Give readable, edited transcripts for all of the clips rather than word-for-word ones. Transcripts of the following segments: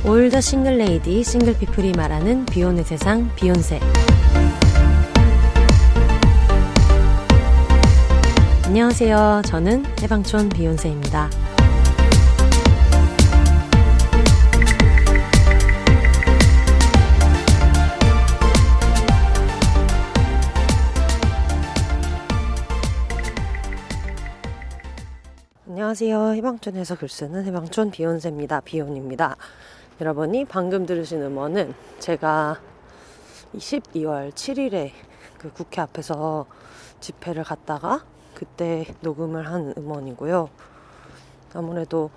올더 싱글레이디 싱글피플이 말하는 비혼의 세상 비욘세. 안녕하세요. 저는 해방촌 비욘세입니다. 안녕하세요. 해방촌에서 글쓰는 해방촌 비욘세입니다. 비욘입니다. 여러분이 방금 들으신 음원은 제가 12월 7일에 그 국회 앞에서 집회를 갔다가 그때 녹음을 한 음원이고요. 아무래도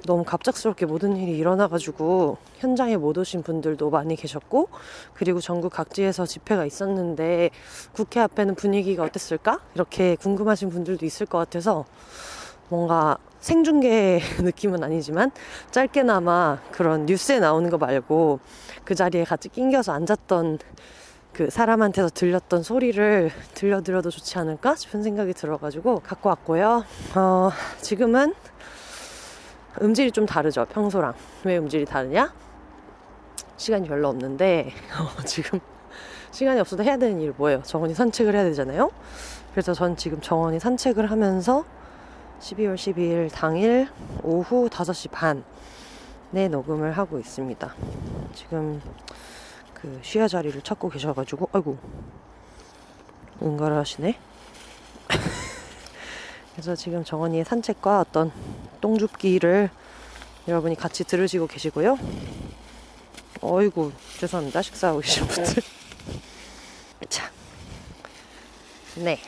너무 갑작스럽게 모든 일이 일어나가지고 현장에 못 오신 분들도 많이 계셨고, 그리고 전국 각지에서 집회가 있었는데 국회 앞에는 분위기가 어땠을까? 이렇게 궁금하신 분들도 있을 것 같아서 뭔가 생중계 느낌은 아니지만 짧게나마 그런 뉴스에 나오는 거 말고 그 자리에 같이 낑겨서 앉았던 그 사람한테서 들렸던 소리를 들려드려도 좋지 않을까 싶은 생각이 들어가지고 갖고 왔고요. 지금은 음질이 좀 다르죠, 평소랑. 왜 음질이 다르냐? 시간이 별로 없는데 지금 시간이 없어도 해야 되는 일이 뭐예요? 정원이 산책을 해야 되잖아요. 그래서 전 지금 정원이 산책을 하면서 12월 12일 당일 오후 5시 반에 녹음을 하고 있습니다. 지금 그 쉬야 자리를 찾고 계셔가지고 아이고 응가를 하시네. 그래서 지금 정원이의 산책과 어떤 똥줍기를 여러분이 같이 들으시고 계시고요. 어이구 죄송합니다, 식사하고 계신 분들. 자, 네,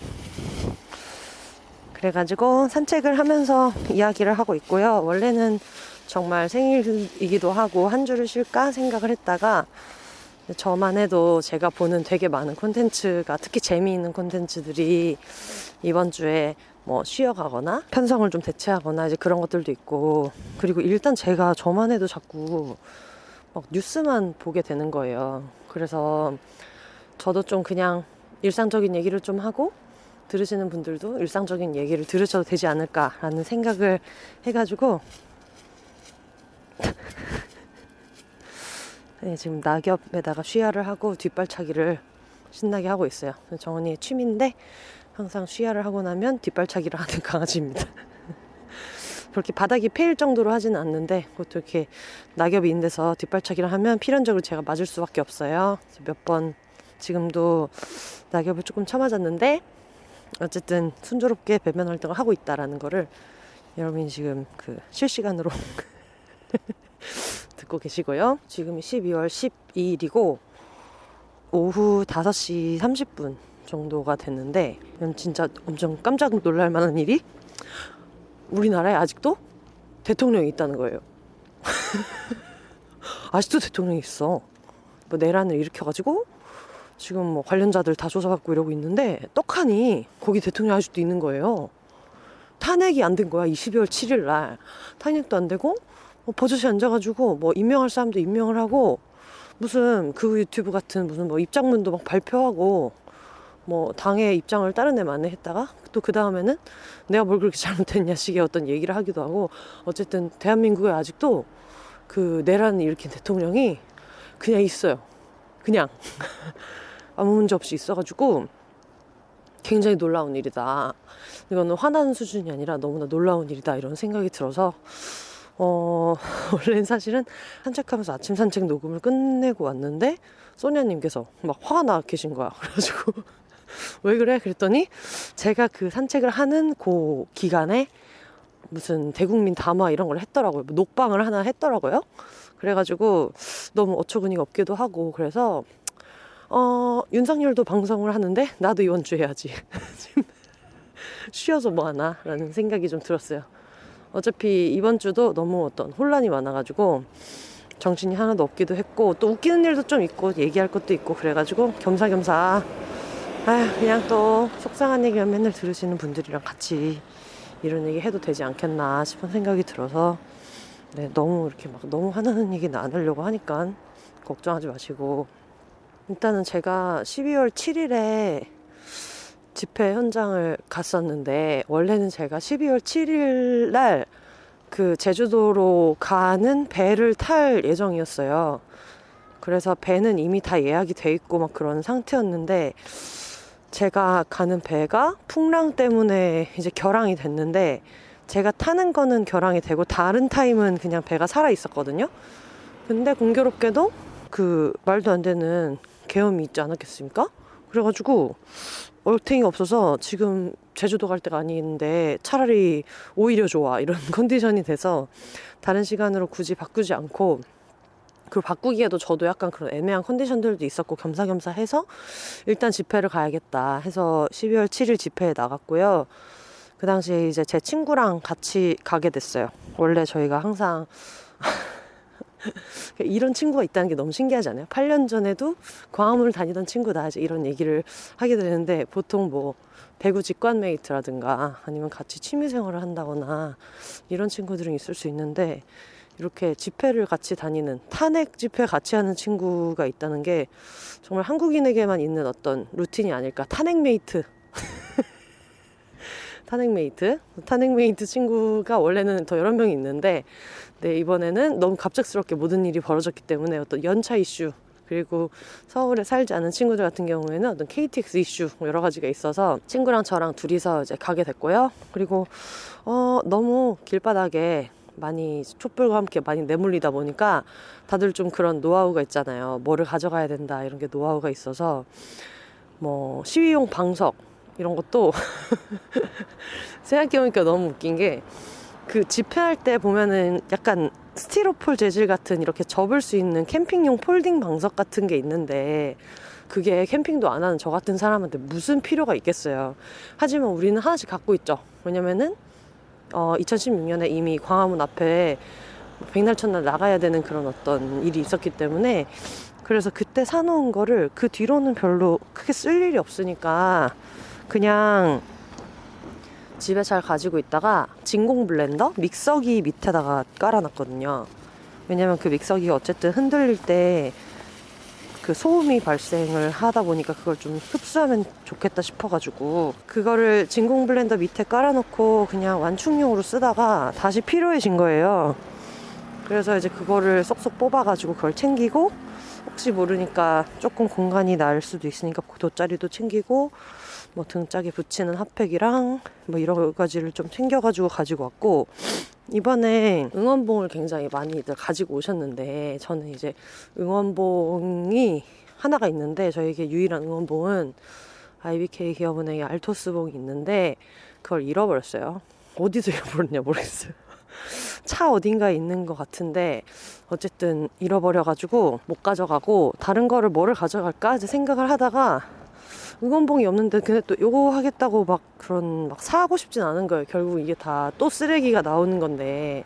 그래가지고 산책을 하면서 이야기를 하고 있고요. 원래는 정말 생일이기도 하고 한 주를 쉴까 생각을 했다가 저만 해도 제가 보는 되게 많은 콘텐츠가, 특히 재미있는 콘텐츠들이 이번 주에 뭐 쉬어가거나 편성을 좀 대체하거나 이제 그런 것들도 있고, 그리고 일단 제가 저만 해도 자꾸 막 뉴스만 보게 되는 거예요. 그래서 저도 좀 그냥 일상적인 얘기를 좀 하고 들으시는 분들도 일상적인 얘기를 들으셔도 되지 않을까라는 생각을 해가지고 네, 지금 낙엽에다가 쉬야를 하고 뒷발차기를 신나게 하고 있어요. 정원이의 취미인데 항상 쉬야를 하고 나면 뒷발차기를 하는 강아지입니다. 그렇게 바닥이 패일 정도로 하지는 않는데 그것도 이렇게 낙엽이 있는 데서 뒷발차기를 하면 필연적으로 제가 맞을 수밖에 없어요. 몇 번 지금도 낙엽을 조금 쳐맞았는데 어쨌든 순조롭게 배변 활동을 하고 있다라는 거를 여러분이 지금 그 실시간으로 듣고 계시고요. 지금이 12월 12일이고 오후 5시 30분 정도가 됐는데 진짜 엄청 깜짝 놀랄 만한 일이 우리나라에 아직도 대통령이 있다는 거예요. 아직도 대통령이 있어. 뭐 내란을 일으켜가지고 지금 뭐 관련자들 다 조사받고 이러고 있는데 떡하니 거기 대통령 아직도 있는 거예요. 탄핵이 안 된 거야. 12월 7일 날 탄핵도 안 되고 버젓이 앉아가지고 뭐 임명할 사람도 임명을 하고 무슨 그 유튜브 같은 무슨 뭐 입장문도 막 발표하고 뭐 당의 입장을 다른 애 만에 했다가 또 그 다음에는 내가 뭘 그렇게 잘못했냐 식의 어떤 얘기를 하기도 하고, 어쨌든 대한민국에 아직도 그 내란을 일으킨 대통령이 그냥 있어요. 그냥 아무 문제 없이 있어가지고 굉장히 놀라운 일이다. 이거는 화나는 수준이 아니라 너무나 놀라운 일이다, 이런 생각이 들어서 원래는 사실은 산책하면서 아침 산책 녹음을 끝내고 왔는데 소냐님께서 막 화가 나 계신 거야. 그래가지고 왜 그래? 그랬더니 제가 그 산책을 하는 그 기간에 무슨 대국민 담화 이런 걸 했더라고요. 녹방을 하나 했더라고요. 그래가지고 너무 어처구니가 없기도 하고, 그래서 윤석열도 방송을 하는데 나도 이번 주 해야지. 쉬어서 뭐하나 라는 생각이 좀 들었어요. 어차피 이번 주도 너무 어떤 혼란이 많아가지고 정신이 하나도 없기도 했고, 또 웃기는 일도 좀 있고 얘기할 것도 있고, 그래가지고 겸사겸사 그냥 또 속상한 얘기만 맨날 들으시는 분들이랑 같이 이런 얘기 해도 되지 않겠나 싶은 생각이 들어서, 네, 너무 이렇게 막 너무 화나는 얘기는 안 하려고 하니까 걱정하지 마시고, 일단은 제가 12월 7일에 집회 현장을 갔었는데 원래는 제가 12월 7일 날 그 제주도로 가는 배를 탈 예정이었어요. 그래서 배는 이미 다 예약이 돼 있고 막 그런 상태였는데 제가 가는 배가 풍랑 때문에 이제 결항이 됐는데 제가 타는 거는 결항이 되고 다른 타임은 그냥 배가 살아 있었거든요. 근데 공교롭게도 그 말도 안 되는 계엄이 있지 않았겠습니까? 그래가지고 얼탱이 없어서 지금 제주도 갈 때가 아닌데 차라리 오히려 좋아 이런 컨디션이 돼서 다른 시간으로 굳이 바꾸지 않고, 그리고 바꾸기에도 저도 약간 그런 애매한 컨디션들도 있었고 겸사겸사 해서 일단 집회를 가야겠다 해서 12월 7일 집회에 나갔고요. 그 당시에 이제 제 친구랑 같이 가게 됐어요. 원래 저희가 항상 이런 친구가 있다는 게 너무 신기하지 않아요? 8년 전에도 광화문을 다니던 친구다 이제 이런 얘기를 하게 되는데, 보통 뭐 배구 직관 메이트라든가 아니면 같이 취미생활을 한다거나 이런 친구들은 있을 수 있는데, 이렇게 집회를 같이 다니는, 탄핵 집회 같이 하는 친구가 있다는 게 정말 한국인에게만 있는 어떤 루틴이 아닐까. 탄핵메이트. 탄핵메이트 친구가 원래는 더 여러 명이 있는데, 네, 이번에는 너무 갑작스럽게 모든 일이 벌어졌기 때문에 어떤 연차 이슈, 그리고 서울에 살지 않은 친구들 같은 경우에는 어떤 KTX 이슈 여러 가지가 있어서 친구랑 저랑 둘이서 이제 가게 됐고요. 그리고 너무 길바닥에 많이 촛불과 함께 많이 내몰리다 보니까 다들 좀 그런 노하우가 있잖아요. 뭐를 가져가야 된다 이런 게 노하우가 있어서 뭐 시위용 방석 이런 것도 생각해보니까 너무 웃긴 게, 그 집회할 때 보면은 약간 스티로폴 재질 같은 이렇게 접을 수 있는 캠핑용 폴딩 방석 같은 게 있는데, 그게 캠핑도 안 하는 저 같은 사람한테 무슨 필요가 있겠어요. 하지만 우리는 하나씩 갖고 있죠. 왜냐면은 2016년에 이미 광화문 앞에 백날 첫날 나가야 되는 그런 어떤 일이 있었기 때문에, 그래서 그때 사놓은 거를 그 뒤로는 별로 크게 쓸 일이 없으니까 그냥 집에 잘 가지고 있다가 진공 블렌더 믹서기 밑에다가 깔아놨거든요. 왜냐면 그 믹서기가 어쨌든 흔들릴 때 그 소음이 발생을 하다 보니까 그걸 좀 흡수하면 좋겠다 싶어가지고 그거를 진공 블렌더 밑에 깔아놓고 그냥 완충용으로 쓰다가 다시 필요해진 거예요. 그래서 이제 그거를 쏙쏙 뽑아가지고 그걸 챙기고, 혹시 모르니까 조금 공간이 날 수도 있으니까 돗자리도 챙기고, 뭐 등짝에 붙이는 핫팩이랑 뭐 여러 가지를 좀 챙겨가지고 가지고 왔고, 이번에 응원봉을 굉장히 많이들 가지고 오셨는데, 저는 이제 응원봉이 하나가 있는데, 저에게 유일한 응원봉은 IBK 기업은행의 알토스봉이 있는데 그걸 잃어버렸어요. 어디서 잃어버렸냐 모르겠어요. 차 어딘가에 있는 것 같은데 어쨌든 잃어버려가지고 못 가져가고, 다른 거를 뭐를 가져갈까 이제 생각을 하다가 응원봉이 없는데 근데 또 요거 하겠다고 막 사고 싶진 않은 거예요. 결국 이게 다 또 쓰레기가 나오는 건데,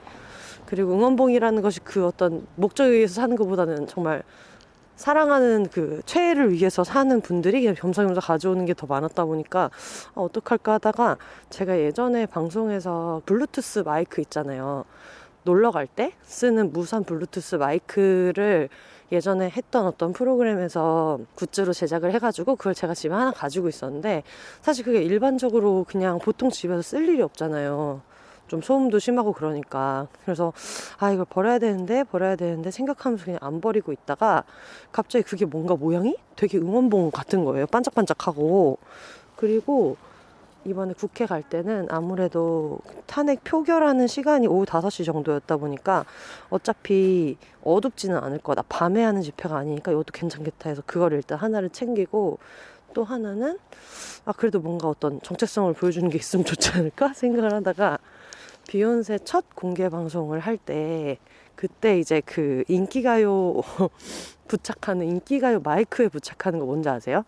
그리고 응원봉이라는 것이 그 어떤 목적에 의해서 사는 것보다는 정말 사랑하는 그 최애를 위해서 사는 분들이 그냥 겸사겸사 가져오는 게 더 많았다 보니까 어떡할까 하다가, 제가 예전에 방송에서 블루투스 마이크 있잖아요. 놀러 갈 때 쓰는 무선 블루투스 마이크를 예전에 했던 어떤 프로그램에서 굿즈로 제작을 해가지고 그걸 제가 집에 하나 가지고 있었는데, 사실 그게 일반적으로 그냥 보통 집에서 쓸 일이 없잖아요. 좀 소음도 심하고 그러니까. 그래서 이걸 버려야 되는데 생각하면서 그냥 안 버리고 있다가 갑자기 그게 뭔가 모양이 되게 응원봉 같은 거예요. 반짝반짝하고. 그리고 이번에 국회 갈 때는 아무래도 탄핵 표결하는 시간이 오후 5시 정도였다 보니까 어차피 어둡지는 않을 거다. 밤에 하는 집회가 아니니까 이것도 괜찮겠다 해서 그거를 일단 하나를 챙기고, 또 하나는 그래도 뭔가 어떤 정체성을 보여주는 게 있으면 좋지 않을까 생각을 하다가, 비욘세 첫 공개 방송을 할 때 그때 이제 그 인기가요 부착하는, 인기가요 마이크에 부착하는 거 뭔지 아세요?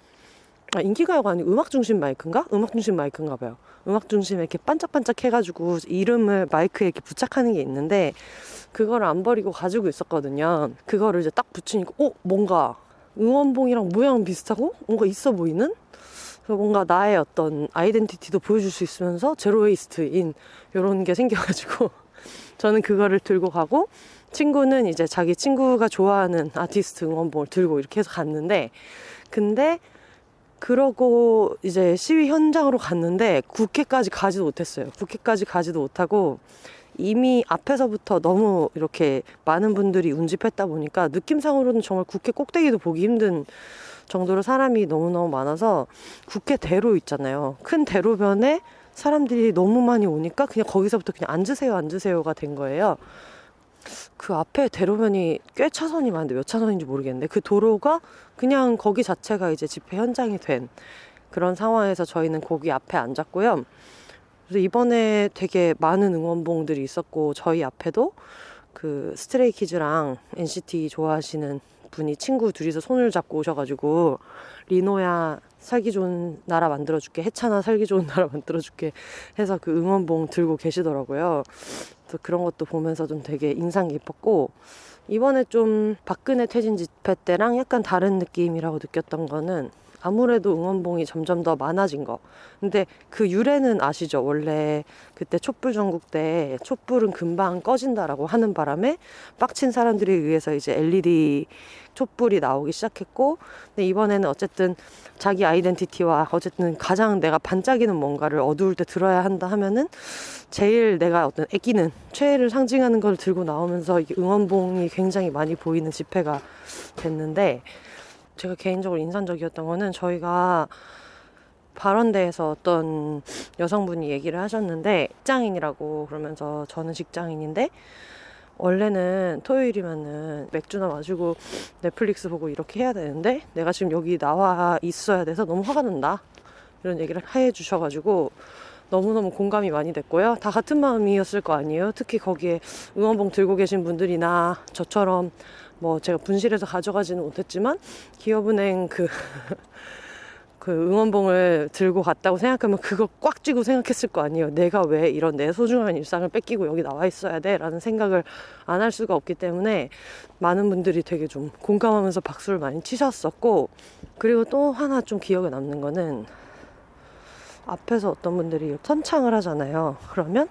인기가요가 아니고 음악중심 마이크인가? 음악중심 마이크인가 봐요. 음악중심에 이렇게 반짝반짝 해가지고 이름을 마이크에 이렇게 부착하는 게 있는데, 그거를 안 버리고 가지고 있었거든요. 그거를 이제 딱 붙이니까 뭔가 응원봉이랑 모양 비슷하고 뭔가 있어 보이는? 그래서 뭔가 나의 어떤 아이덴티티도 보여줄 수 있으면서 제로웨이스트인 이런 게 생겨가지고 저는 그거를 들고 가고, 친구는 이제 자기 친구가 좋아하는 아티스트 응원봉을 들고 이렇게 해서 갔는데, 근데 그러고 이제 시위 현장으로 갔는데 국회까지 가지도 못했어요. 국회까지 가지도 못하고 이미 앞에서부터 너무 이렇게 많은 분들이 운집했다 보니까 느낌상으로는 정말 국회 꼭대기도 보기 힘든 정도로 사람이 너무너무 많아서 국회대로 있잖아요. 큰 대로변에 사람들이 너무 많이 오니까 그냥 거기서부터 그냥 앉으세요가 된 거예요. 그 앞에 대로변이 꽤 차선이 많은데 몇 차선인지 모르겠는데 그 도로가 그냥 거기 자체가 이제 집회 현장이 된 그런 상황에서 저희는 거기 앞에 앉았고요. 그래서 이번에 되게 많은 응원봉들이 있었고 저희 앞에도 그 스트레이키즈랑 NCT 좋아하시는 분이 친구 둘이서 손을 잡고 오셔가지고 리노야 살기 좋은 나라 만들어줄게, 해찬아 살기 좋은 나라 만들어줄게 해서 그 응원봉 들고 계시더라고요. 그래서 그런 것도 보면서 좀 되게 인상 깊었고, 이번에 좀 박근혜 퇴진 집회 때랑 약간 다른 느낌이라고 느꼈던 거는 아무래도 응원봉이 점점 더 많아진 거. 근데 그 유래는 아시죠? 원래 그때 촛불 전국 때 촛불은 금방 꺼진다라고 하는 바람에 빡친 사람들에 의해서 이제 LED 촛불이 나오기 시작했고, 근데 이번에는 어쨌든 자기 아이덴티티와 어쨌든 가장 내가 반짝이는 뭔가를 어두울 때 들어야 한다 하면은 제일 내가 어떤 애끼는 최애를 상징하는 걸 들고 나오면서 이게 응원봉이 굉장히 많이 보이는 집회가 됐는데, 제가 개인적으로 인상적이었던 거는 저희가 발언대에서 어떤 여성분이 얘기를 하셨는데, 직장인이라고 그러면서 저는 직장인인데 원래는 토요일이면은 맥주나 마시고 넷플릭스 보고 이렇게 해야 되는데 내가 지금 여기 나와 있어야 돼서 너무 화가 난다, 이런 얘기를 해 주셔가지고 너무너무 공감이 많이 됐고요. 다 같은 마음이었을 거 아니에요. 특히 거기에 응원봉 들고 계신 분들이나 저처럼 뭐 제가 분실해서 가져가지는 못했지만 기업은행 그 응원봉을 들고 갔다고 생각하면 그거 꽉 쥐고 생각했을 거 아니에요. 내가 왜 이런 내 소중한 일상을 뺏기고 여기 나와 있어야 돼? 라는 생각을 안 할 수가 없기 때문에 많은 분들이 되게 좀 공감하면서 박수를 많이 치셨었고, 그리고 또 하나 좀 기억에 남는 거는 앞에서 어떤 분들이 선창을 하잖아요. 그러면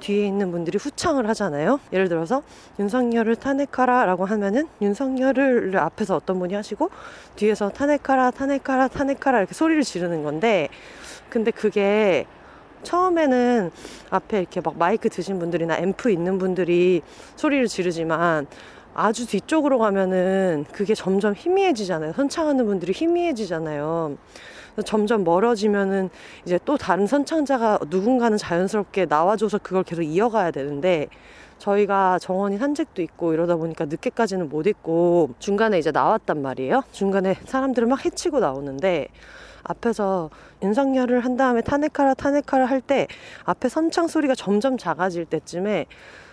뒤에 있는 분들이 후창을 하잖아요. 예를 들어서 윤석열을 탄핵하라 라고 하면은 윤석열을 앞에서 어떤 분이 하시고 뒤에서 탄핵하라 탄핵하라 탄핵하라 이렇게 소리를 지르는 건데, 근데 그게 처음에는 앞에 이렇게 막 마이크 드신 분들이나 앰프 있는 분들이 소리를 지르지만 아주 뒤쪽으로 가면은 그게 점점 희미해지잖아요. 선창하는 분들이 희미해지잖아요. 점점 멀어지면은 이제 또 다른 선창자가 누군가는 자연스럽게 나와줘서 그걸 계속 이어가야 되는데, 저희가 정원이 산책도 있고 이러다 보니까 늦게까지는 못 있고 중간에 이제 나왔단 말이에요. 중간에 사람들을 막 해치고 나오는데 앞에서 윤석열을 한 다음에 탄핵하라 탄핵하라 할 때 앞에 선창 소리가 점점 작아질 때쯤에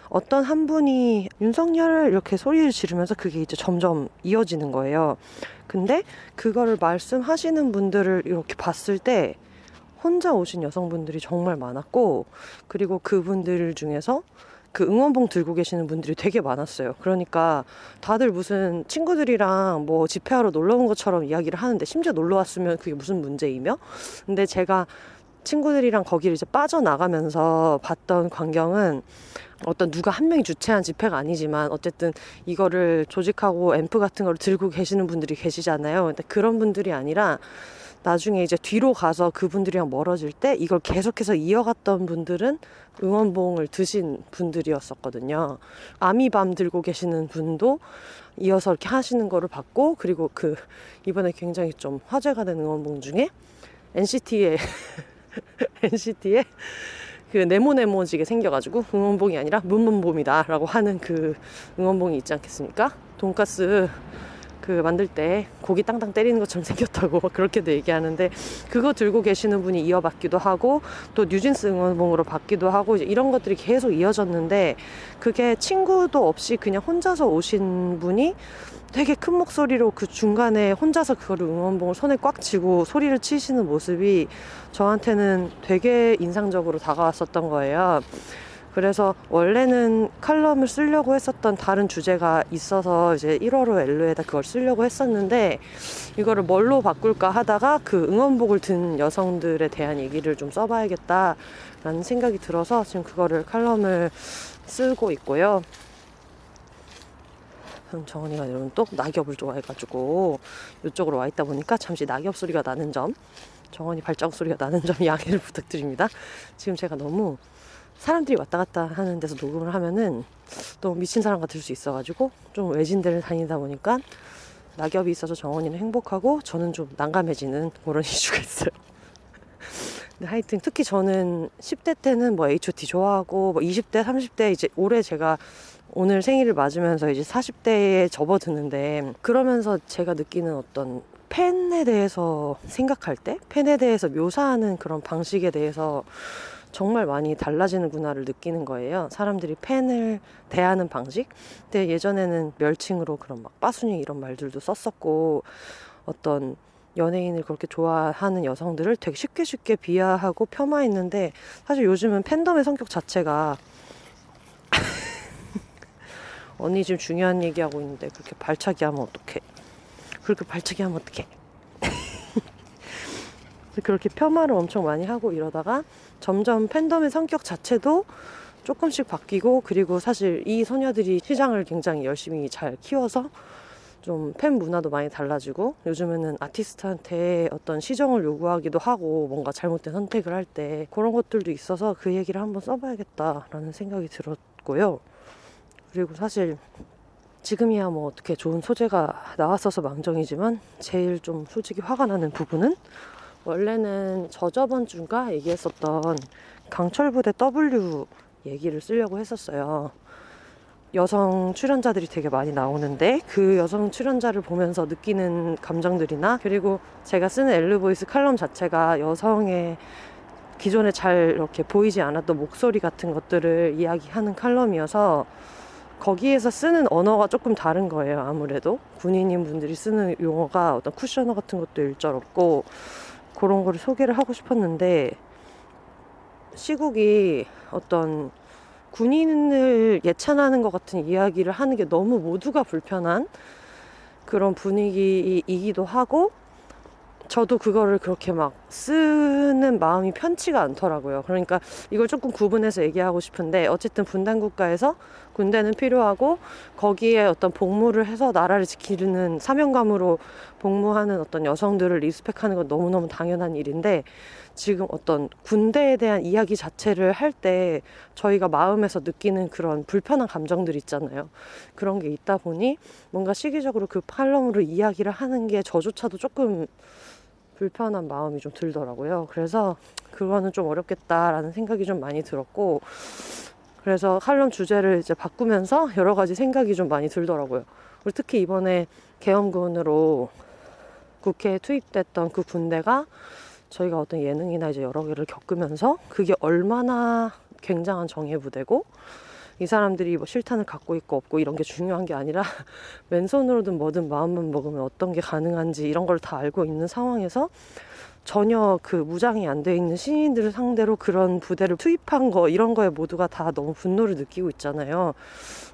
어떤 한 분이 윤석열을 이렇게 소리를 지르면서 그게 이제 점점 이어지는 거예요. 근데 그거를 말씀하시는 분들을 이렇게 봤을 때 혼자 오신 여성분들이 정말 많았고, 그리고 그분들 중에서 그 응원봉 들고 계시는 분들이 되게 많았어요. 그러니까 다들 무슨 친구들이랑 뭐 집회하러 놀러 온 것처럼 이야기를 하는데, 심지어 놀러 왔으면 그게 무슨 문제이며? 근데 제가 친구들이랑 거기를 이제 빠져나가면서 봤던 광경은 어떤 누가 한 명이 주최한 집회가 아니지만 어쨌든 이거를 조직하고 앰프 같은 걸 들고 계시는 분들이 계시잖아요. 근데 그런 분들이 아니라 나중에 이제 뒤로 가서 그분들이랑 멀어질 때 이걸 계속해서 이어갔던 분들은 응원봉을 드신 분들이었었거든요. 아미밤 들고 계시는 분도 이어서 이렇게 하시는 거를 봤고, 그리고 그 이번에 굉장히 좀 화제가 된 응원봉 중에 NCT의 그 네모네모지게 생겨가지고 응원봉이 아니라 문문봄이다 라고 하는 그 응원봉이 있지 않겠습니까? 돈가스 그 만들 때 고기 땅땅 때리는 것처럼 생겼다고 그렇게도 얘기하는데, 그거 들고 계시는 분이 이어받기도 하고 또 뉴진스 응원봉으로 받기도 하고 이제 이런 것들이 계속 이어졌는데, 그게 친구도 없이 그냥 혼자서 오신 분이 되게 큰 목소리로 그 중간에 혼자서 그거를 응원봉을 손에 꽉 쥐고 소리를 치시는 모습이 저한테는 되게 인상적으로 다가왔었던 거예요. 그래서 원래는 칼럼을 쓰려고 했었던 다른 주제가 있어서 이제 1월호 엘로에다 그걸 쓰려고 했었는데, 이거를 뭘로 바꿀까 하다가 그 응원복을 든 여성들에 대한 얘기를 좀 써봐야겠다라는 생각이 들어서 지금 그거를 칼럼을 쓰고 있고요. 정원이가 여러분 또 낙엽을 좋아해가지고 이쪽으로 와 있다 보니까 잠시 낙엽 소리가 나는 점, 정원이 발자국 소리가 나는 점 양해를 부탁드립니다. 지금 제가 너무 사람들이 왔다 갔다 하는 데서 녹음을 하면은 너무 미친 사람 같을 수 있어가지고 좀 외진 데를 다니다 보니까 낙엽이 있어서 정원이는 행복하고 저는 좀 난감해지는 그런 이슈가 있어요. 근데 하여튼 특히 저는 10대 때는 뭐 H.O.T 좋아하고 뭐 20대, 30대 이제 올해 제가 오늘 생일을 맞으면서 이제 40대에 접어드는데 그러면서 제가 느끼는 어떤 팬에 대해서 생각할 때 팬에 대해서 묘사하는 그런 방식에 대해서 정말 많이 달라지는구나를 느끼는 거예요. 사람들이 팬을 대하는 방식. 근데 예전에는 멸칭으로 그런 막 빠순이 이런 말들도 썼었고 어떤 연예인을 그렇게 좋아하는 여성들을 되게 쉽게 비하하고 폄하했는데 사실 요즘은 팬덤의 성격 자체가 언니 지금 중요한 얘기하고 있는데 그렇게 발차기 하면 어떡해. 그렇게 발차기 하면 어떡해. 그렇게 폄하를 엄청 많이 하고 이러다가 점점 팬덤의 성격 자체도 조금씩 바뀌고 그리고 사실 이 소녀들이 시장을 굉장히 열심히 잘 키워서 좀 팬 문화도 많이 달라지고 요즘에는 아티스트한테 어떤 시정을 요구하기도 하고 뭔가 잘못된 선택을 할 때 그런 것들도 있어서 그 얘기를 한번 써봐야겠다라는 생각이 들었고요. 그리고 사실 지금이야 뭐 어떻게 좋은 소재가 나왔어서 망정이지만 제일 좀 솔직히 화가 나는 부분은 원래는 저저번 주가 얘기했었던 강철부대 W 얘기를 쓰려고 했었어요. 여성 출연자들이 되게 많이 나오는데 그 여성 출연자를 보면서 느끼는 감정들이나 그리고 제가 쓰는 엘르보이스 칼럼 자체가 여성의 기존에 잘 이렇게 보이지 않았던 목소리 같은 것들을 이야기하는 칼럼이어서 거기에서 쓰는 언어가 조금 다른 거예요. 아무래도 군인인 분들이 쓰는 용어가 어떤 쿠셔너 같은 것도 일절 없고 그런 거를 소개를 하고 싶었는데 시국이 어떤 군인을 예찬하는 것 같은 이야기를 하는 게 너무 모두가 불편한 그런 분위기이기도 하고 저도 그거를 그렇게 막 쓰는 마음이 편치가 않더라고요. 그러니까 이걸 조금 구분해서 얘기하고 싶은데 어쨌든 분단 국가에서 군대는 필요하고 거기에 어떤 복무를 해서 나라를 지키는 사명감으로 복무하는 어떤 여성들을 리스펙하는 건 너무너무 당연한 일인데 지금 어떤 군대에 대한 이야기 자체를 할 때 저희가 마음에서 느끼는 그런 불편한 감정들 있잖아요. 그런 게 있다 보니 뭔가 시기적으로 그 칼럼으로 이야기를 하는 게 저조차도 조금 불편한 마음이 좀 들더라고요. 그래서 그거는 좀 어렵겠다라는 생각이 좀 많이 들었고 그래서 칼럼 주제를 이제 바꾸면서 여러 가지 생각이 좀 많이 들더라고요. 그리고 특히 이번에 계엄군으로 국회에 투입됐던 그 군대가 저희가 어떤 예능이나 이제 여러 개를 겪으면서 그게 얼마나 굉장한 정예부대고 이 사람들이 뭐 실탄을 갖고 있고 없고 이런 게 중요한 게 아니라 왼손으로든 뭐든 마음만 먹으면 어떤 게 가능한지 이런 걸 다 알고 있는 상황에서 전혀 그 무장이 안 돼 있는 신인들을 상대로 그런 부대를 투입한 거 이런 거에 모두가 다 너무 분노를 느끼고 있잖아요.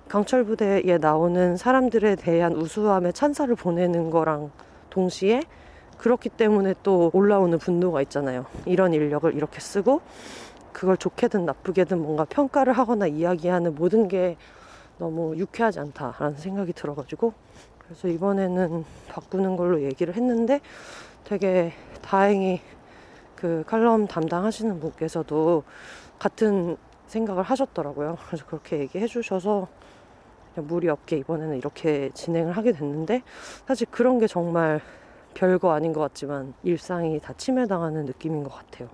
강철 부대에 나오는 사람들에 대한 우수함에 찬사를 보내는 거랑 동시에 그렇기 때문에 또 올라오는 분노가 있잖아요. 이런 인력을 이렇게 쓰고 그걸 좋게든 나쁘게든 뭔가 평가를 하거나 이야기하는 모든 게 너무 유쾌하지 않다라는 생각이 들어가지고 그래서 이번에는 바꾸는 걸로 얘기를 했는데 되게 다행히 그 칼럼 담당하시는 분께서도 같은 생각을 하셨더라고요. 그래서 그렇게 얘기해 주셔서 무리 없게 이번에는 이렇게 진행을 하게 됐는데 사실 그런 게 정말 별거 아닌 것 같지만 일상이 다 침해당하는 느낌인 것 같아요.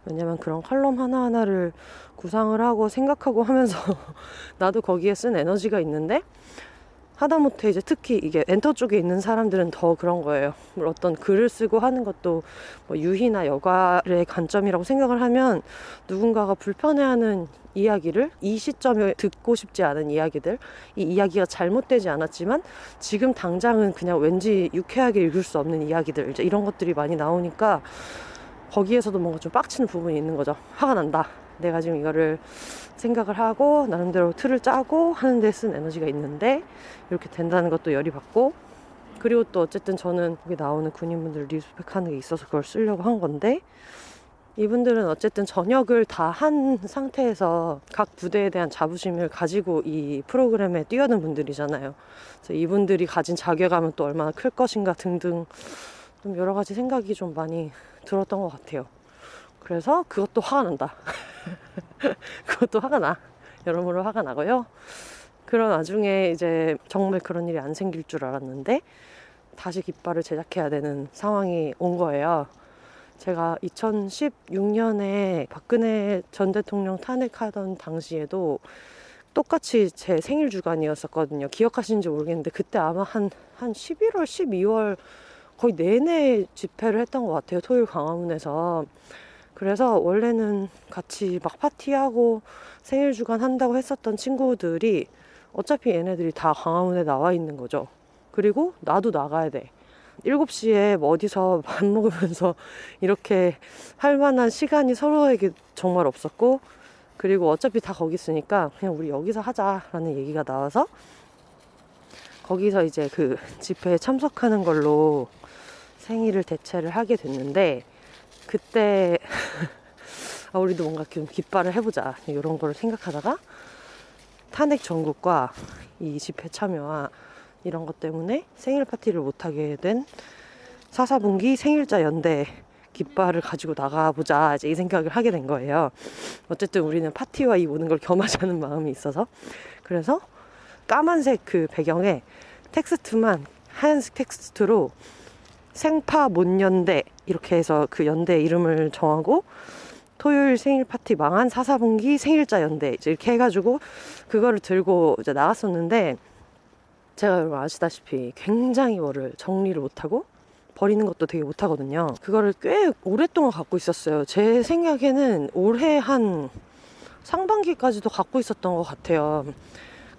왜냐면 그런 칼럼 하나하나를 구상을 하고 생각하고 하면서 나도 거기에 쓴 에너지가 있는데 하다못해 이제 특히 이게 엔터 쪽에 있는 사람들은 더 그런 거예요. 어떤 글을 쓰고 하는 것도 뭐 유희나 여가의 관점이라고 생각을 하면 누군가가 불편해하는 이야기를 이 시점에 듣고 싶지 않은 이야기들 이 이야기가 잘못되지 않았지만 지금 당장은 그냥 왠지 유쾌하게 읽을 수 없는 이야기들 이제 이런 것들이 많이 나오니까 거기에서도 뭔가 좀 빡치는 부분이 있는 거죠. 화가 난다. 내가 지금 이거를 생각을 하고 나름대로 틀을 짜고 하는 데 쓴 에너지가 있는데 이렇게 된다는 것도 열이 받고 그리고 또 어쨌든 저는 여기 나오는 군인분들 리스펙하는 게 있어서 그걸 쓰려고 한 건데 이분들은 어쨌든 전역을 다 한 상태에서 각 부대에 대한 자부심을 가지고 이 프로그램에 뛰어든 분들이잖아요. 그래서 이분들이 가진 자괴감은 또 얼마나 클 것인가 등등 좀 여러 가지 생각이 좀 많이 들었던 것 같아요. 그래서 그것도 화가 난다. 그것도 화가 나. 여러모로 화가 나고요. 그런 와중에 이제 정말 그런 일이 안 생길 줄 알았는데 다시 깃발을 제작해야 되는 상황이 온 거예요. 제가 2016년에 박근혜 전 대통령 탄핵하던 당시에도 똑같이 제 생일 주간이었었거든요. 기억하시는지 모르겠는데 그때 아마 한 11월, 12월 거의 내내 집회를 했던 것 같아요. 토요일 광화문에서. 그래서 원래는 같이 막 파티하고 생일 주간 한다고 했었던 친구들이 어차피 얘네들이 다 광화문에 나와 있는 거죠. 그리고 나도 나가야 돼. 7시에 뭐 어디서 밥 먹으면서 이렇게 할 만한 시간이 서로에게 정말 없었고, 그리고 어차피 다 거기 있으니까 그냥 우리 여기서 하자라는 얘기가 나와서 거기서 이제 그 집회에 참석하는 걸로 생일을 대체를 하게 됐는데, 그때 우리도 뭔가 좀 깃발을 해보자 이런 걸 생각하다가 탄핵 전국과 이 집회 참여와 이런 것 때문에 생일 파티를 못하게 된 4.4분기 생일자 연대 깃발을 가지고 나가보자 이제 이 생각을 하게 된 거예요. 어쨌든 우리는 파티와 이 모든 걸 겸하자는 마음이 있어서. 그래서 까만색 그 배경에 텍스트만 하얀색 텍스트로 생파 못 연대 이렇게 해서 그 연대 이름을 정하고, 토요일 생일 파티 망한 4.4분기 생일자 연대 이제 이렇게 해가지고 그거를 들고 이제 나갔었는데, 제가 여러분 아시다시피 굉장히 뭐를 정리를 못하고 버리는 것도 되게 못하거든요. 그거를 꽤 오랫동안 갖고 있었어요. 제 생각에는 올해 한 상반기까지도 갖고 있었던 것 같아요.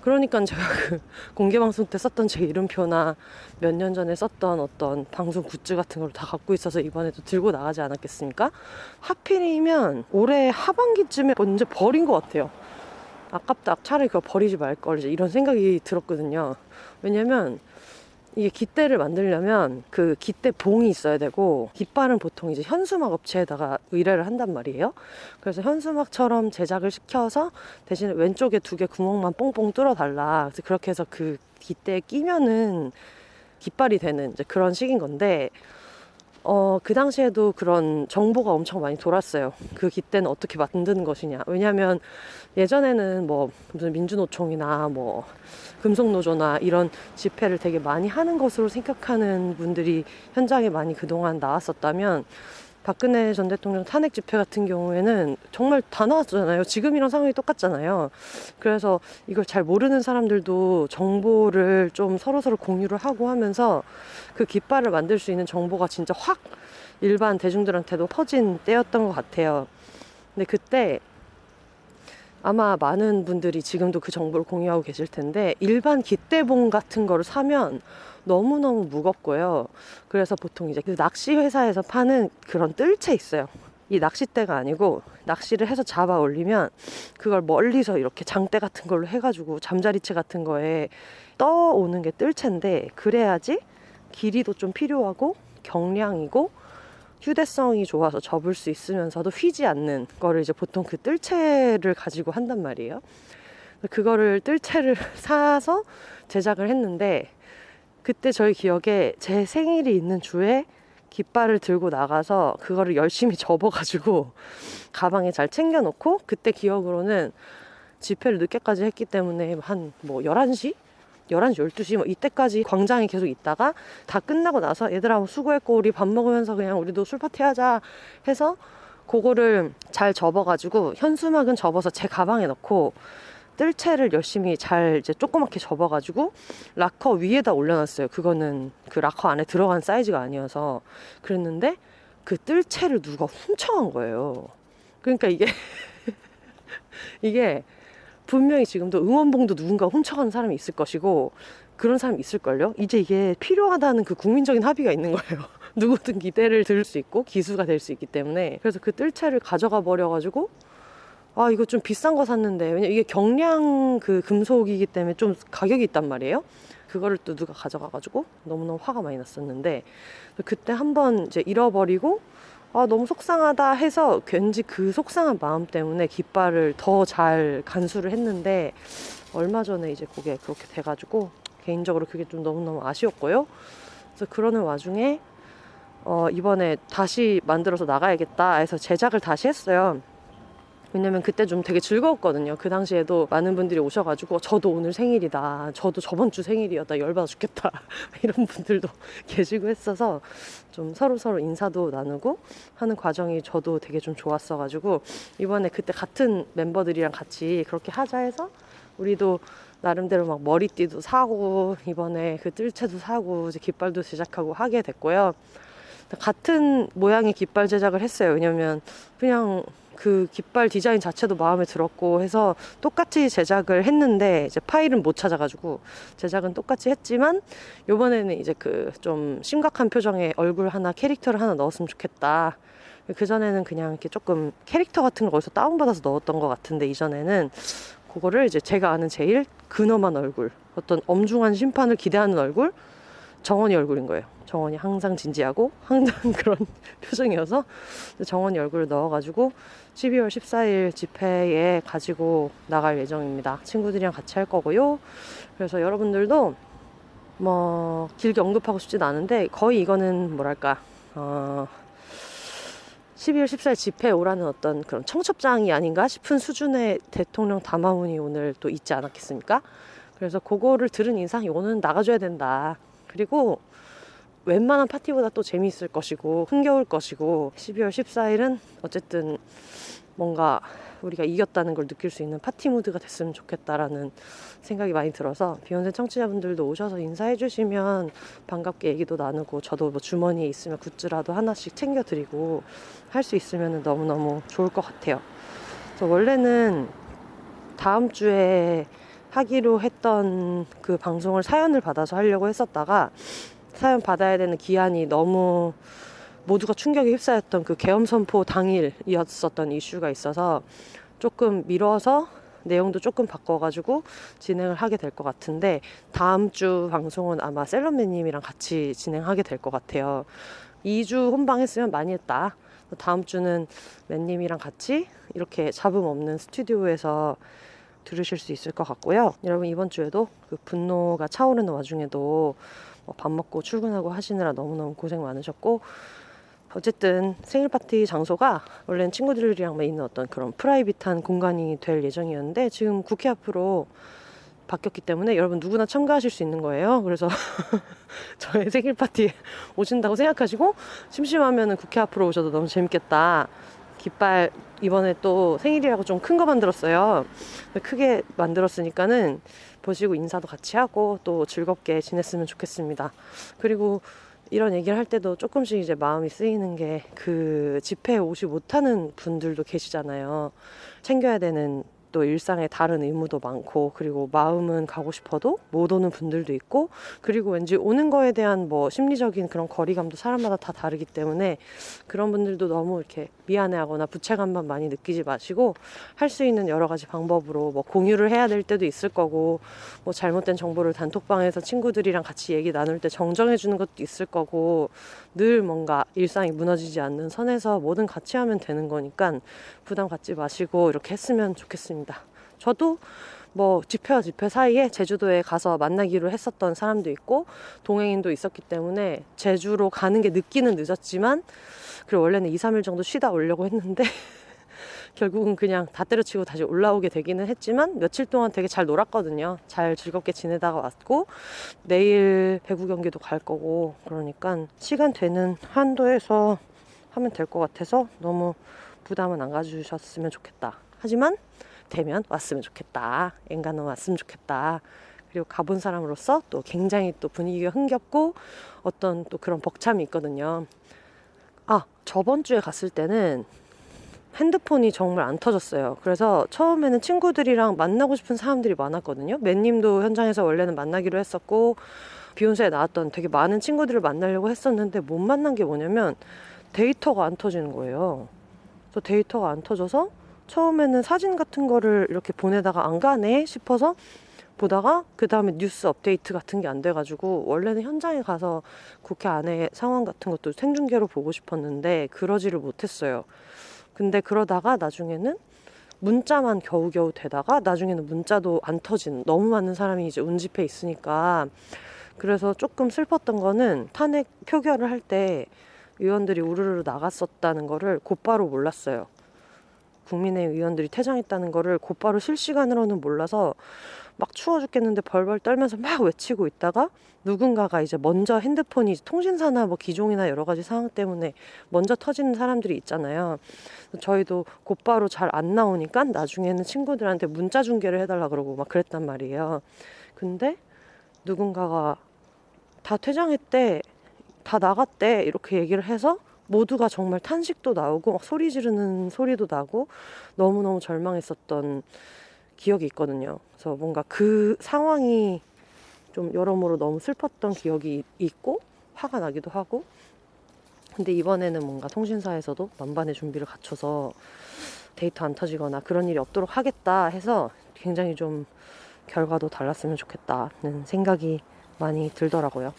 그러니까 제가 그 공개방송 때 썼던 제 이름표나 몇 년 전에 썼던 어떤 방송 굿즈 같은 걸 다 갖고 있어서 이번에도 들고 나가지 않았겠습니까? 하필이면 올해 하반기쯤에 먼저 버린 것 같아요. 아깝다. 차라리 그거 버리지 말걸 이런 생각이 들었거든요. 왜냐면 이게 깃대를 만들려면 그 깃대 봉이 있어야 되고, 깃발은 보통 이제 현수막 업체에다가 의뢰를 한단 말이에요. 그래서 현수막처럼 제작을 시켜서 대신에 왼쪽에 2개 구멍만 뽕뽕 뚫어 달라. 그래서 그렇게 해서 그 깃대에 끼면은 깃발이 되는 이제 그런 식인 건데, 그 당시에도 그런 정보가 엄청 많이 돌았어요. 그 깃대는 어떻게 만드는 것이냐. 왜냐면 예전에는 뭐 무슨 민주노총이나 뭐 금속노조나 이런 집회를 되게 많이 하는 것으로 생각하는 분들이 현장에 많이 그동안 나왔었다면, 박근혜 전 대통령 탄핵 집회 같은 경우에는 정말 다 나왔잖아요. 지금이랑 상황이 똑같잖아요. 그래서 이걸 잘 모르는 사람들도 정보를 좀 서로서로 공유를 하고 하면서 그 깃발을 만들 수 있는 정보가 진짜 확 일반 대중들한테도 퍼진 때였던 것 같아요. 근데 그때 아마 많은 분들이 지금도 그 정보를 공유하고 계실 텐데, 일반 깃대봉 같은 거를 사면 너무너무 무겁고요. 그래서 보통 이제 그 낚시 회사에서 파는 그런 뜰채 있어요. 이 낚싯대가 아니고 낚시를 해서 잡아 올리면 그걸 멀리서 이렇게 장대 같은 걸로 해가지고 잠자리채 같은 거에 떠오는 게 뜰채인데, 그래야지 길이도 좀 필요하고 경량이고 휴대성이 좋아서 접을 수 있으면서도 휘지 않는 거를 이제 보통 그 뜰채를 가지고 한단 말이에요. 그거를 뜰채를 사서 제작을 했는데, 그때 저희 기억에 제 생일이 있는 주에 깃발을 들고 나가서 그거를 열심히 접어가지고 가방에 잘 챙겨놓고, 그때 기억으로는 집회를 늦게까지 했기 때문에 한 뭐 11시, 12시 뭐 이때까지 광장에 계속 있다가 다 끝나고 나서 얘들아 수고했고 우리 밥 먹으면서 그냥 우리도 술 파티 하자 해서 그거를 잘 접어가지고, 현수막은 접어서 제 가방에 넣고 뜰채를 열심히 잘 이제 조그맣게 접어가지고 락커 위에다 올려놨어요. 그거는 그 락커 안에 들어간 사이즈가 아니어서. 그랬는데 그 뜰채를 누가 훔쳐간 거예요. 그러니까 이게 분명히 지금도 응원봉도 누군가 훔쳐가는 사람이 있을 것이고 그런 사람이 있을걸요. 이제 이게 필요하다는 그 국민적인 합의가 있는 거예요. 누구든 기대를 들 수 있고 기수가 될 수 있기 때문에. 그래서 그 뜰채를 가져가 버려가지고, 이거 좀 비싼 거 샀는데, 왜냐면 이게 경량 그 금속이기 때문에 좀 가격이 있단 말이에요. 그거를 또 누가 가져가가지고 너무너무 화가 많이 났었는데, 그때 한번 이제 잃어버리고 너무 속상하다 해서 왠지 그 속상한 마음 때문에 깃발을 더 잘 간수를 했는데, 얼마 전에 이제 그게 그렇게 돼가지고 개인적으로 그게 좀 너무너무 아쉬웠고요. 그래서 그러는 와중에 이번에 다시 만들어서 나가야겠다 해서 제작을 다시 했어요. 왜냐면 그때 좀 되게 즐거웠거든요. 그 당시에도 많은 분들이 오셔가지고 저도 오늘 생일이다, 저도 저번 주 생일이야, 나 열받아 죽겠다 이런 분들도 계시고 했어서 좀 서로 인사도 나누고 하는 과정이 저도 되게 좀 좋았어가지고 이번에 그때 같은 멤버들이랑 같이 그렇게 하자 해서 우리도 나름대로 막 머리띠도 사고 이번에 그 뜰채도 사고 이제 깃발도 제작하고 하게 됐고요. 같은 모양의 깃발 제작을 했어요. 왜냐면 그냥 그 깃발 디자인 자체도 마음에 들었고 해서 똑같이 제작을 했는데 이제 파일은 못 찾아가지고 제작은 똑같이 했지만 요번에는 이제 그 좀 심각한 표정의 얼굴 하나, 캐릭터를 하나 넣었으면 좋겠다. 그전에는 그냥 이렇게 조금 캐릭터 같은 걸 어디서 다운받아서 넣었던 것 같은데 이전에는 그거를 이제 제가 아는 제일 근엄한 얼굴, 어떤 엄중한 심판을 기대하는 얼굴, 정원이 얼굴인 거예요. 정원이 항상 진지하고 항상 그런 표정이어서 정원이 얼굴을 넣어가지고 12월 14일 집회에 가지고 나갈 예정입니다. 친구들이랑 같이 할 거고요. 그래서 여러분들도 뭐 길게 언급하고 싶진 않은데 거의 이거는 뭐랄까 12월 14일 집회에 오라는 어떤 그런 청첩장이 아닌가 싶은 수준의 대통령 담화문이 오늘 또 있지 않았겠습니까? 그래서 그거를 들은 이상 오늘 나가줘야 된다. 그리고 웬만한 파티보다 또 재미있을 것이고 흥겨울 것이고 12월 14일은 어쨌든 뭔가 우리가 이겼다는 걸 느낄 수 있는 파티 무드가 됐으면 좋겠다라는 생각이 많이 들어서 비욘세 청취자분들도 오셔서 인사해 주시면 반갑게 얘기도 나누고 저도 뭐 주머니에 있으면 굿즈라도 하나씩 챙겨드리고 할 수 있으면 너무너무 좋을 것 같아요. 그래서 원래는 다음 주에 하기로 했던 그 방송을 사연을 받아서 하려고 했었다가 사연 받아야 되는 기한이 너무 모두가 충격에 휩싸였던 그 계엄 선포 당일이었었던 이슈가 있어서 조금 미뤄서 내용도 조금 바꿔가지고 진행을 하게 될 것 같은데 다음 주 방송은 아마 셀럽맨님이랑 같이 진행하게 될 것 같아요. 2주 혼방했으면 많이 했다. 다음 주는 맨님이랑 같이 이렇게 잡음 없는 스튜디오에서 들으실 수 있을 것 같고요. 여러분 이번 주에도 그 분노가 차오르는 와중에도 밥 먹고 출근하고 하시느라 너무너무 고생 많으셨고 어쨌든 생일 파티 장소가 원래는 친구들이랑 있는 어떤 그런 프라이빗한 공간이 될 예정이었는데 지금 국회 앞으로 바뀌었기 때문에 여러분 누구나 참가하실 수 있는 거예요. 그래서 저의 생일 파티에 오신다고 생각하시고 심심하면 국회 앞으로 오셔도 너무 재밌겠다. 깃발 이번에 또 생일이라고 좀 큰 거 만들었어요. 크게 만들었으니까는 보시고 인사도 같이 하고 또 즐겁게 지냈으면 좋겠습니다. 그리고 이런 얘기를 할 때도 조금씩 이제 마음이 쓰이는 게 그 집회에 오지 못하는 분들도 계시잖아요. 챙겨야 되는 또 일상에 다른 의무도 많고 그리고 마음은 가고 싶어도 못 오는 분들도 있고 그리고 왠지 오는 거에 대한 뭐 심리적인 그런 거리감도 사람마다 다 다르기 때문에 그런 분들도 너무 이렇게 미안해하거나 부채감만 많이 느끼지 마시고 할 수 있는 여러 가지 방법으로 뭐 공유를 해야 될 때도 있을 거고 뭐 잘못된 정보를 단톡방에서 친구들이랑 같이 얘기 나눌 때 정정해 주는 것도 있을 거고 늘 뭔가 일상이 무너지지 않는 선에서 뭐든 같이 하면 되는 거니까 부담 갖지 마시고 이렇게 했으면 좋겠습니다. 저도 뭐 집회와 집회 사이에 제주도에 가서 만나기로 했었던 사람도 있고 동행인도 있었기 때문에 제주로 가는 게 늦기는 늦었지만 그리고 원래는 2, 3일 정도 쉬다 오려고 했는데 결국은 그냥 다 때려치고 다시 올라오게 되기는 했지만 며칠 동안 되게 잘 놀았거든요. 잘 즐겁게 지내다가 왔고 내일 배구 경기도 갈 거고 그러니까 시간 되는 한도에서 하면 될 것 같아서 너무 부담은 안 가주셨으면 좋겠다. 하지만 되면 왔으면 좋겠다. 엔간은 왔으면 좋겠다. 그리고 가본 사람으로서 또 굉장히 또 분위기가 흥겹고 어떤 또 그런 벅참이 있거든요. 저번 주에 갔을 때는 핸드폰이 정말 안 터졌어요. 그래서 처음에는 친구들이랑 만나고 싶은 사람들이 많았거든요. 맨님도 현장에서 원래는 만나기로 했었고 비욘세에 나왔던 되게 많은 친구들을 만나려고 했었는데 못 만난 게 뭐냐면 데이터가 안 터지는 거예요. 그래서 데이터가 안 터져서 처음에는 사진 같은 거를 이렇게 보내다가 안 가네 싶어서 보다가 그 다음에 뉴스 업데이트 같은 게 안 돼가지고 원래는 현장에 가서 국회 안에 상황 같은 것도 생중계로 보고 싶었는데 그러지를 못했어요. 근데 그러다가 나중에는 문자만 겨우겨우 되다가 나중에는 문자도 안 터지는 너무 많은 사람이 이제 운집해 있으니까 그래서 조금 슬펐던 거는 탄핵 표결을 할 때 의원들이 우르르 나갔었다는 거를 곧바로 몰랐어요. 국민의힘 의원들이 퇴장했다는 거를 곧바로 실시간으로는 몰라서 막 추워 죽겠는데 벌벌 떨면서 막 외치고 있다가 누군가가 이제 먼저 핸드폰이 통신사나 뭐 기종이나 여러 가지 상황 때문에 먼저 터지는 사람들이 있잖아요. 저희도 곧바로 잘 안 나오니까 나중에는 친구들한테 문자 중계를 해달라 그러고 막 그랬단 말이에요. 근데 누군가가 다 퇴장했대, 다 나갔대 이렇게 얘기를 해서 모두가 정말 탄식도 나오고 막 소리 지르는 소리도 나고 너무너무 절망했었던 기억이 있거든요. 그래서 뭔가 그 상황이 좀 여러모로 너무 슬펐던 기억이 있고 화가 나기도 하고, 근데 이번에는 뭔가 통신사에서도 만반의 준비를 갖춰서 데이터 안 터지거나 그런 일이 없도록 하겠다 해서 굉장히 좀 결과도 달랐으면 좋겠다는 생각이 많이 들더라고요.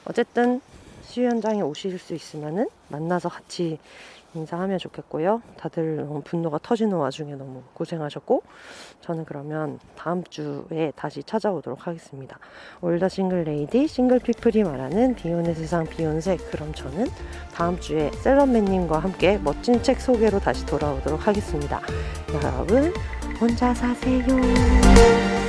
어쨌든 시위 현장에 오실 수 있으면은 만나서 같이 인사하면 좋겠고요. 다들 너무 분노가 터지는 와중에 너무 고생하셨고, 저는 그러면 다음 주에 다시 찾아오도록 하겠습니다. 올더 싱글 레이디, 싱글 피플이 말하는 비혼의 세상 비욘세. 그럼 저는 다음 주에 셀럽맨님과 함께 멋진 책 소개로 다시 돌아오도록 하겠습니다. 여러분 혼자 사세요.